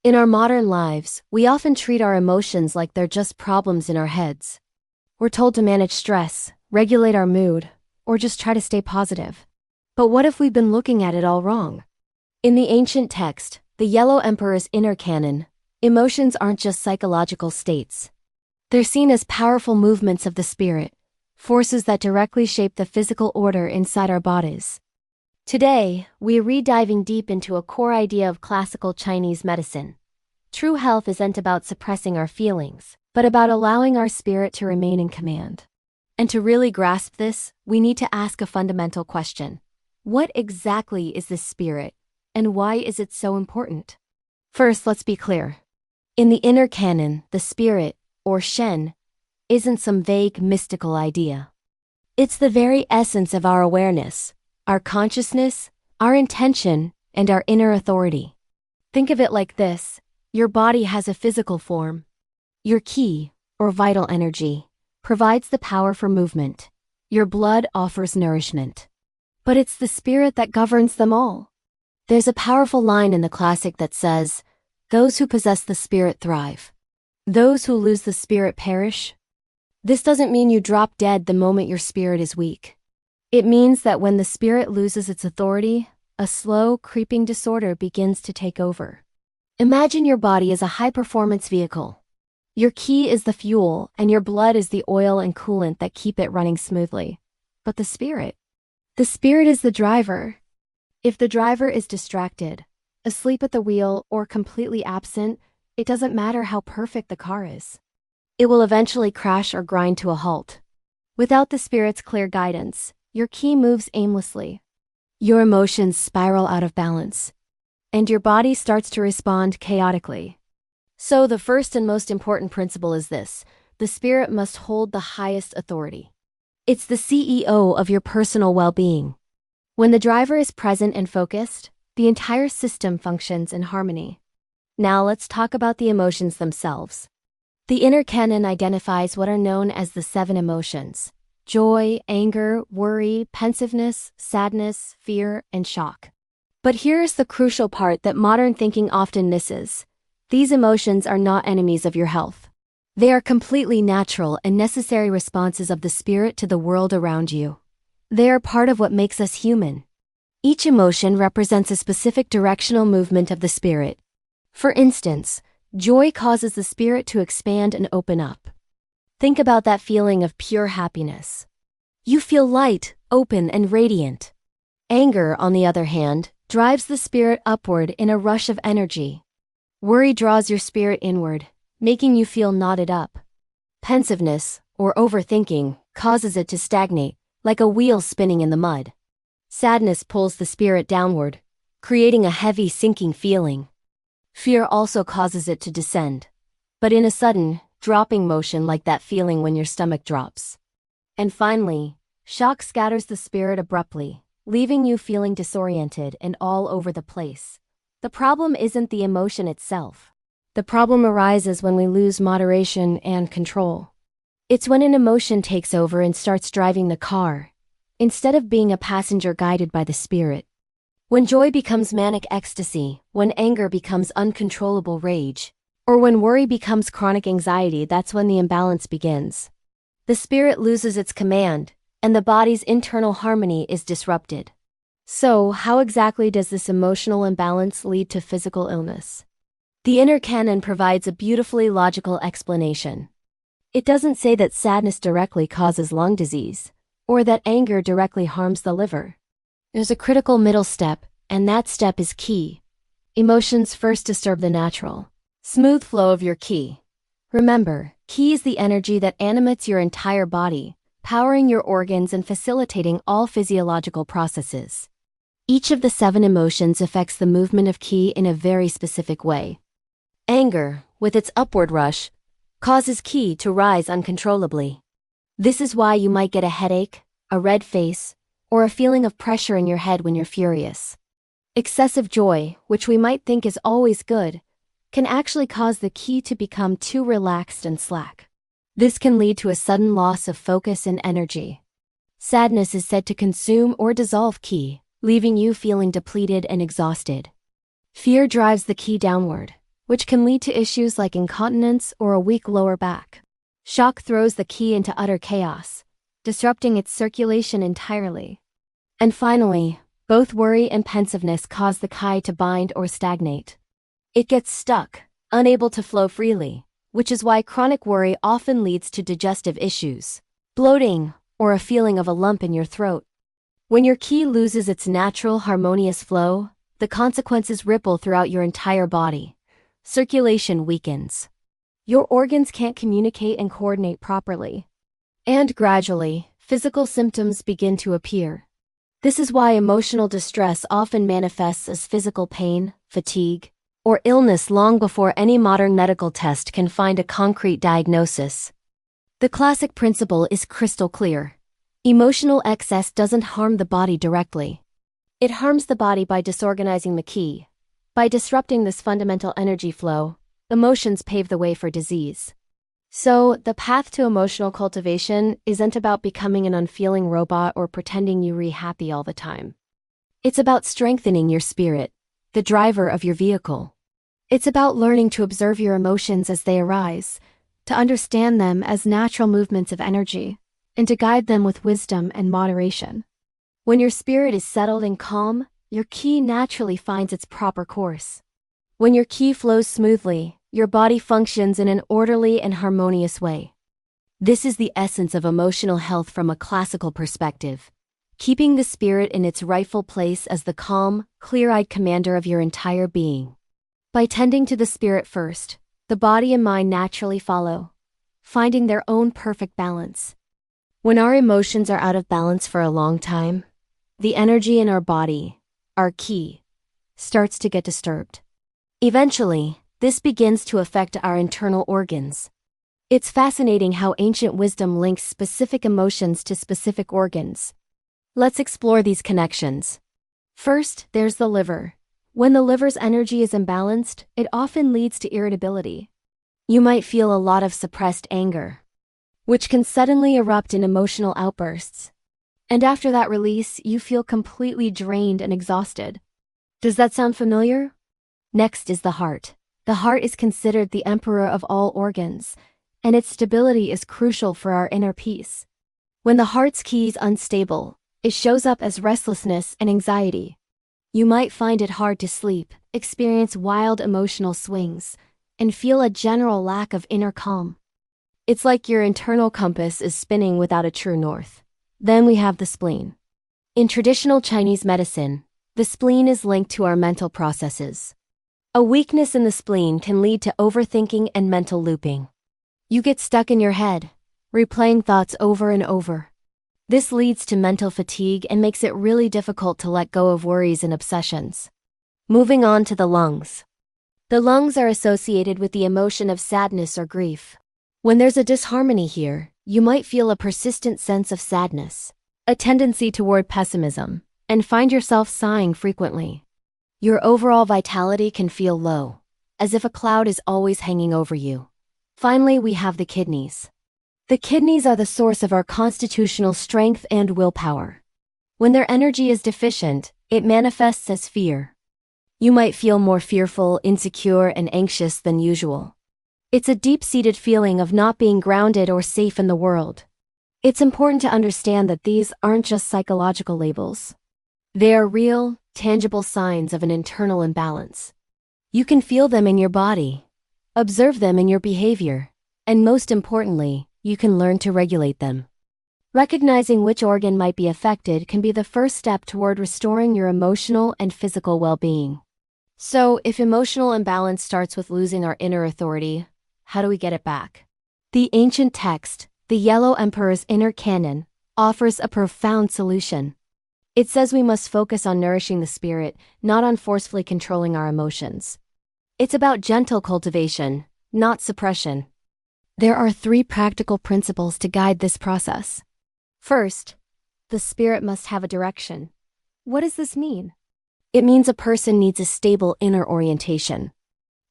In our modern lives, we often treat our emotions like they're just problems in our heads. We're told to manage stress, regulate our mood, or just try to stay positive. But what if we've been looking at it all wrong? In the ancient text, the Yellow Emperor's inner canon, emotions aren't just psychological states. They're seen as powerful movements of the spirit, forces that directly shape the physical order inside our bodies. Today, we're diving deep into a core idea of classical Chinese medicine. True health isn't about suppressing our feelings, but about allowing our spirit to remain in command. And to really grasp this, we need to ask a fundamental question. What exactly is the spirit, and why is it so important? First, let's be clear. In the inner canon, the spirit, or Shen, isn't some vague mystical idea. It's the very essence of our awareness, our consciousness, our intention, and our inner authority. Think of it like this. Your body has a physical form. Your qi, or vital energy, provides the power for movement. Your blood offers nourishment. But it's the spirit that governs them all. There's a powerful line in the classic that says, "Those who possess the spirit thrive. Those who lose the spirit perish." This doesn't mean you drop dead the moment your spirit is weak. It means that when the spirit loses its authority, a slow, creeping disorder begins to take over. Imagine your body as a high-performance vehicle. Your qi is the fuel, and your blood is the oil and coolant that keep it running smoothly. But the spirit is the driver. If the driver is distracted, asleep at the wheel, or completely absent, it doesn't matter how perfect the car is. It will eventually crash or grind to a halt. Without the spirit's clear guidance, your qi moves aimlessly. Your emotions spiral out of balance, and your body starts to respond chaotically. So the first and most important principle is this: the spirit must hold the highest authority. It's the CEO of your personal well-being. When the driver is present and focused, the entire system functions in harmony. Now let's talk about the emotions themselves. The inner canon identifies what are known as the 7 emotions: joy, anger, worry, pensiveness, sadness, fear, and shock. But here's the crucial part that modern thinking often misses. These emotions are not enemies of your health. They are completely natural and necessary responses of the spirit to the world around you. They are part of what makes us human. Each emotion represents a specific directional movement of the spirit. For instance, joy causes the spirit to expand and open up. Think about that feeling of pure happiness. You feel light, open, and radiant. Anger, on the other hand, drives the spirit upward in a rush of energy. Worry draws your spirit inward, making you feel knotted up. Pensiveness, or overthinking, causes it to stagnate, like a wheel spinning in the mud. Sadness pulls the spirit downward, creating a heavy, sinking feeling. Fear also causes it to descend, but in a sudden, dropping motion, like that feeling when your stomach drops. And finally, shock scatters the spirit abruptly, leaving you feeling disoriented and all over the place. The problem isn't the emotion itself. The problem arises when we lose moderation and control. It's when an emotion takes over and starts driving the car, instead of being a passenger guided by the spirit. When joy becomes manic ecstasy, when anger becomes uncontrollable rage, or when worry becomes chronic anxiety, that's when the imbalance begins. The spirit loses its command, and the body's internal harmony is disrupted. So, how exactly does this emotional imbalance lead to physical illness? The inner canon provides a beautifully logical explanation. It doesn't say that sadness directly causes lung disease, or that anger directly harms the liver. There's a critical middle step, and that step is qi. Emotions first disturb the natural, smooth flow of your qi. Remember, qi is the energy that animates your entire body, powering your organs and facilitating all physiological processes. Each of the 7 emotions affects the movement of qi in a very specific way. Anger, with its upward rush, causes qi to rise uncontrollably. This is why you might get a headache, a red face, or a feeling of pressure in your head when you're furious. Excessive joy, which we might think is always good, can actually cause the qi to become too relaxed and slack. This can lead to a sudden loss of focus and energy. Sadness is said to consume or dissolve qi, leaving you feeling depleted and exhausted. Fear drives the qi downward, which can lead to issues like incontinence or a weak lower back. Shock throws the qi into utter chaos, disrupting its circulation entirely. And finally, both worry and pensiveness cause the qi to bind or stagnate. It gets stuck, unable to flow freely, which is why chronic worry often leads to digestive issues, bloating, or a feeling of a lump in your throat. When your qi loses its natural harmonious flow, the consequences ripple throughout your entire body. Circulation weakens. Your organs can't communicate and coordinate properly. And gradually, physical symptoms begin to appear. This is why emotional distress often manifests as physical pain, fatigue, or illness long before any modern medical test can find a concrete diagnosis. The classic principle is crystal clear. Emotional excess doesn't harm the body directly. It harms the body by disorganizing the qi. By disrupting this fundamental energy flow, emotions pave the way for disease. So, the path to emotional cultivation isn't about becoming an unfeeling robot or pretending you're happy all the time. It's about strengthening your spirit, the driver of your vehicle. It's about learning to observe your emotions as they arise, to understand them as natural movements of energy, and to guide them with wisdom and moderation. When your spirit is settled and calm, your qi naturally finds its proper course. When your qi flows smoothly, your body functions in an orderly and harmonious way. This is the essence of emotional health from a classical perspective, keeping the spirit in its rightful place as the calm, clear-eyed commander of your entire being. By tending to the spirit first, the body and mind naturally follow, finding their own perfect balance. When our emotions are out of balance for a long time, the energy in our body, our qi, starts to get disturbed. Eventually, this begins to affect our internal organs. It's fascinating how ancient wisdom links specific emotions to specific organs. Let's explore these connections. First, there's the liver. When the liver's energy is imbalanced, it often leads to irritability. You might feel a lot of suppressed anger, which can suddenly erupt in emotional outbursts. And after that release, you feel completely drained and exhausted. Does that sound familiar? Next is the heart. The heart is considered the emperor of all organs, and its stability is crucial for our inner peace. When the heart's qi is unstable, it shows up as restlessness and anxiety. You might find it hard to sleep, experience wild emotional swings, and feel a general lack of inner calm. It's like your internal compass is spinning without a true north. Then we have the spleen. In traditional Chinese medicine, the spleen is linked to our mental processes. A weakness in the spleen can lead to overthinking and mental looping. You get stuck in your head, replaying thoughts over and over. This leads to mental fatigue and makes it really difficult to let go of worries and obsessions. Moving on to the lungs. The lungs are associated with the emotion of sadness or grief. When there's a disharmony here, you might feel a persistent sense of sadness, a tendency toward pessimism, and find yourself sighing frequently. Your overall vitality can feel low, as if a cloud is always hanging over you. Finally, we have the kidneys. The kidneys are the source of our constitutional strength and willpower. When their energy is deficient, it manifests as fear. You might feel more fearful, insecure, and anxious than usual. It's a deep-seated feeling of not being grounded or safe in the world. It's important to understand that these aren't just psychological labels. They are real, tangible signs of an internal imbalance. You can feel them in your body, observe them in your behavior, and most importantly, you can learn to regulate them. Recognizing which organ might be affected can be the first step toward restoring your emotional and physical well-being. So, if emotional imbalance starts with losing our inner authority, how do we get it back? The ancient text, the Yellow Emperor's Inner Canon, offers a profound solution. It says we must focus on nourishing the spirit, not on forcefully controlling our emotions. It's about gentle cultivation, not suppression. There are 3 practical principles to guide this process. First, the spirit must have a direction. What does this mean? It means a person needs a stable inner orientation.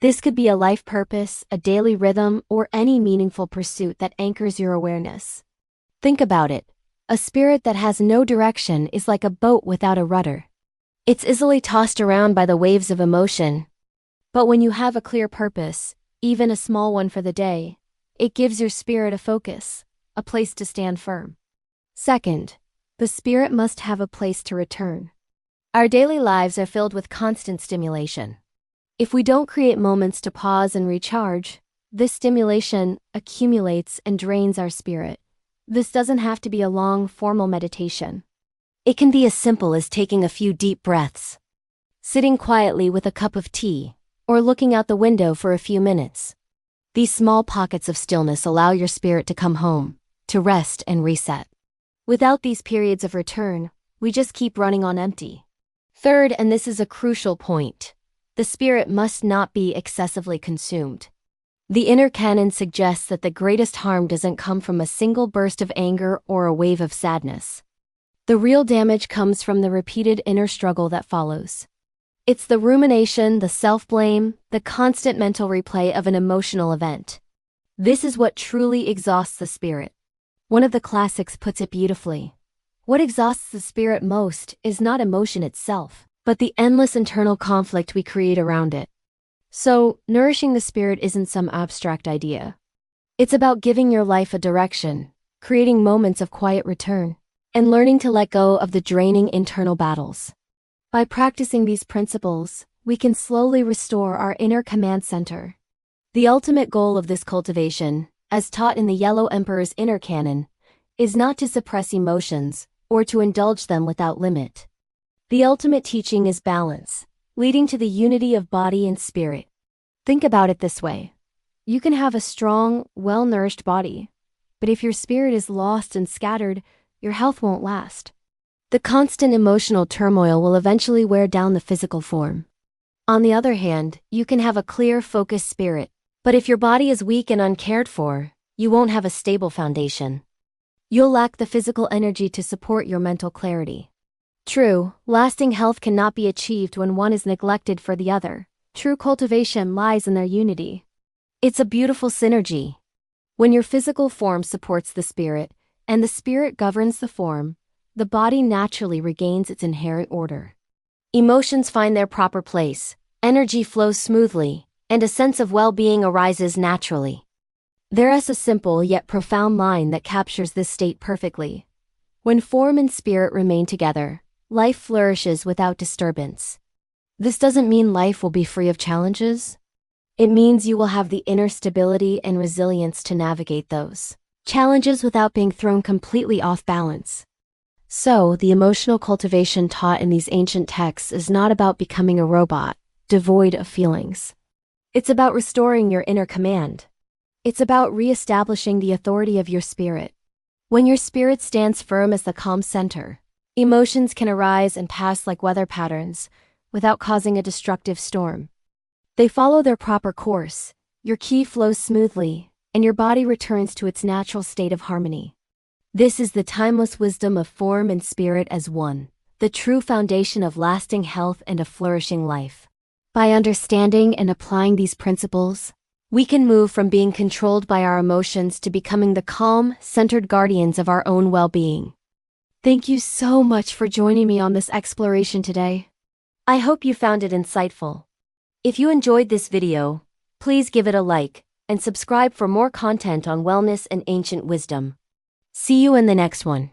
This could be a life purpose, a daily rhythm, or any meaningful pursuit that anchors your awareness. Think about it. A spirit that has no direction is like a boat without a rudder. It's easily tossed around by the waves of emotion. But when you have a clear purpose, even a small one for the day, it gives your spirit a focus, a place to stand firm. Second, the spirit must have a place to return. Our daily lives are filled with constant stimulation. If we don't create moments to pause and recharge, this stimulation accumulates and drains our spirit. This doesn't have to be a long, formal meditation. It can be as simple as taking a few deep breaths, sitting quietly with a cup of tea, or looking out the window for a few minutes. These small pockets of stillness allow your spirit to come home, to rest and reset. Without these periods of return, we just keep running on empty. Third, and this is a crucial point, the spirit must not be excessively consumed. The inner canon suggests that the greatest harm doesn't come from a single burst of anger or a wave of sadness. The real damage comes from the repeated inner struggle that follows. It's the rumination, the self-blame, the constant mental replay of an emotional event. This is what truly exhausts the spirit. One of the classics puts it beautifully. What exhausts the spirit most is not emotion itself, but the endless internal conflict we create around it. So, nourishing the spirit isn't some abstract idea. It's about giving your life a direction, creating moments of quiet return, and learning to let go of the draining internal battles. By practicing these principles, we can slowly restore our inner command center. The ultimate goal of this cultivation, as taught in the Yellow Emperor's inner canon, is not to suppress emotions, or to indulge them without limit. The ultimate teaching is balance, leading to the unity of body and spirit. Think about it this way. You can have a strong, well-nourished body, but if your spirit is lost and scattered, your health won't last. The constant emotional turmoil will eventually wear down the physical form. On the other hand, you can have a clear, focused spirit, but if your body is weak and uncared for, you won't have a stable foundation. You'll lack the physical energy to support your mental clarity. True, lasting health cannot be achieved when one is neglected for the other. True cultivation lies in their unity. It's a beautiful synergy. When your physical form supports the spirit, and the spirit governs the form, the body naturally regains its inherent order. Emotions find their proper place, energy flows smoothly, and a sense of well-being arises naturally. There is a simple yet profound line that captures this state perfectly. When form and spirit remain together, life flourishes without disturbance. This doesn't mean life will be free of challenges. It means you will have the inner stability and resilience to navigate those challenges without being thrown completely off balance. So, the emotional cultivation taught in these ancient texts is not about becoming a robot, devoid of feelings. It's about restoring your inner command. It's about re-establishing the authority of your spirit. When your spirit stands firm as the calm center, emotions can arise and pass like weather patterns, without causing a destructive storm. They follow their proper course, your ki flows smoothly, and your body returns to its natural state of harmony. This is the timeless wisdom of form and spirit as one, the true foundation of lasting health and a flourishing life. By understanding and applying these principles, we can move from being controlled by our emotions to becoming the calm, centered guardians of our own well-being. Thank you so much for joining me on this exploration today. I hope you found it insightful. If you enjoyed this video, please give it a like and subscribe for more content on wellness and ancient wisdom. See you in the next one.